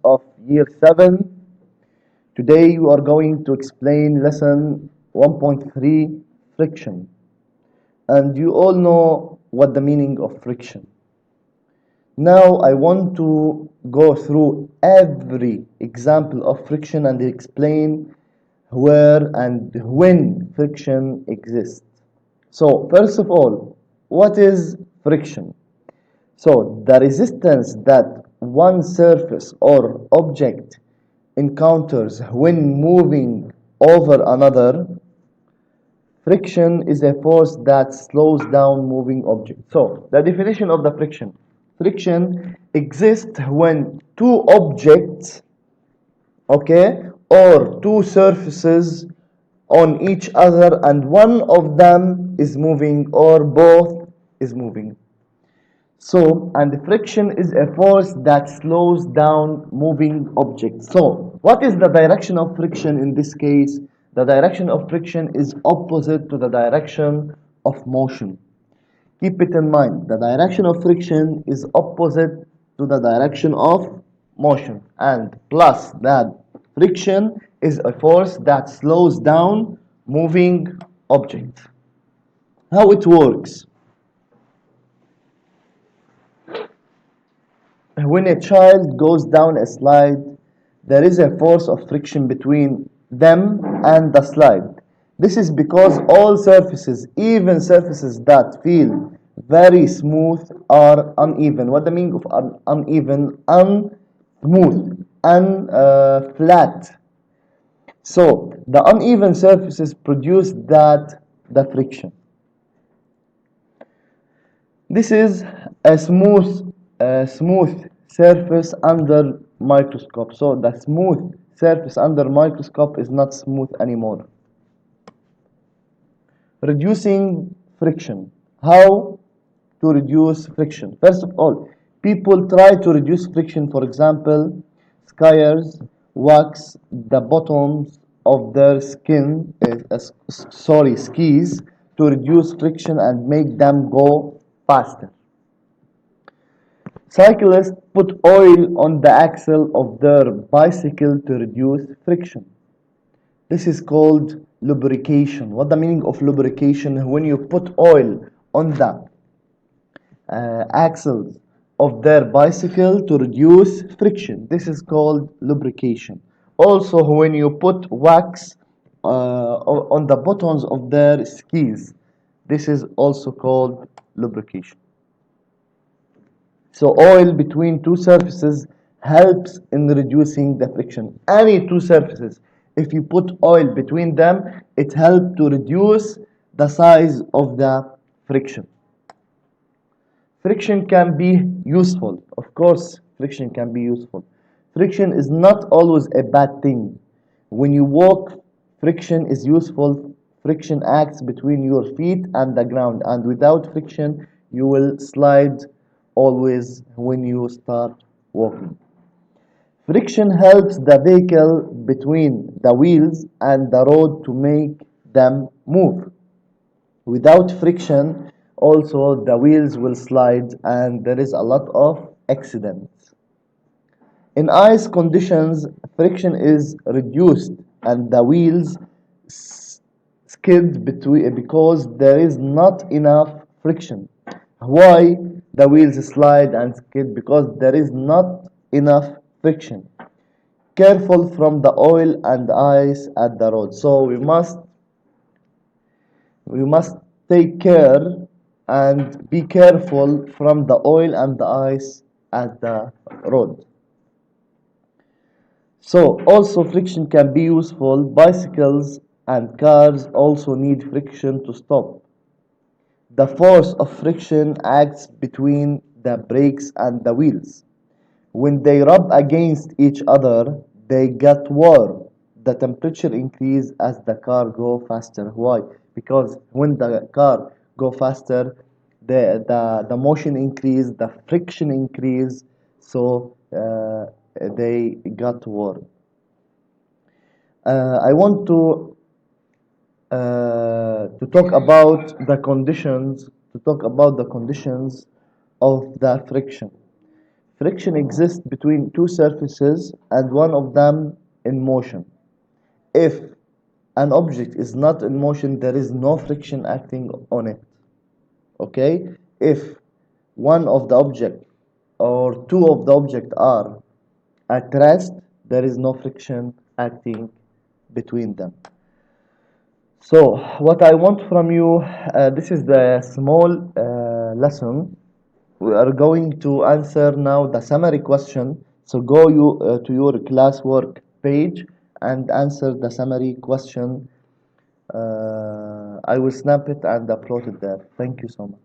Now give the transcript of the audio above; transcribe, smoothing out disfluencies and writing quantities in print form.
of year 7. Today we are going to explain lesson 1.3 friction. And you all know what the meaning of friction. Now I want to go through every example of friction and explain where and when friction exists. So first of all, what is friction? So the resistance that one surface or object encounters when moving over another, friction is a force that slows down moving objects. So the definition of the friction. Friction exists when two objects, okay, or two surfaces on each other and one of them is moving or both is moving. So, and friction is a force that slows down moving objects. So, what is the direction of friction in this case? The direction of friction is opposite to the direction of motion. Keep it in mind. The direction of friction is opposite to the direction of motion. And plus that friction is a force that slows down moving objects. How it works? When a child goes down a slide, there is a force of friction between them and the slide. This is because all surfaces, even surfaces that feel very smooth, are uneven. What the meaning of uneven? Unsmooth, unflat. So the uneven surfaces produce the friction. This is a smooth surface under microscope. So the smooth surface under microscope is not smooth anymore. Reducing friction. How to reduce friction? First of all, people try to reduce friction. For example, skiers wax the bottoms of their skis to reduce friction and make them go faster. Cyclists put oil on the axle of their bicycle to reduce friction. This is called lubrication. What the meaning of lubrication? When you put oil on the axles of their bicycle to reduce friction. This is called lubrication. Also, when you put wax on the buttons of their skis, this is also called lubrication. So oil between two surfaces helps in reducing the friction. Any two surfaces, if you put oil between them, it helps to reduce the size of the friction. Friction can be useful. Of course, friction can be useful. Friction is not always a bad thing. When you walk, friction is useful. Friction acts between your feet and the ground, and without friction, you will slide always when you start walking. Friction helps the vehicle between the wheels and the road to make them move. Without friction, also the wheels will slide and there is a lot of accidents. In ice conditions, friction is reduced and the wheels skid because there is not enough friction. Why the wheels slide and skid? Because there is not enough friction. Careful from the oil and ice at the road. So we must take care and be careful from the oil and the ice at the road. So also friction can be useful. Bicycles and cars also need friction to stop. The force of friction acts between the brakes and the wheels. When they rub against each other, they get warm. The temperature increase as the car go faster. Why? Because when the car go faster, the motion increase, the friction increase, so they got warm. I want to talk about the conditions of the friction. Friction exists between two surfaces and one of them in motion. If an object is not in motion, there is no friction acting on it. Okay? If one of the object or two of the object are at rest, there is no friction acting between them. So, what I want from you, this is the small lesson. We are going to answer now the summary question. So, go to your classwork page and answer the summary question. I will snap it and upload it there. Thank you so much.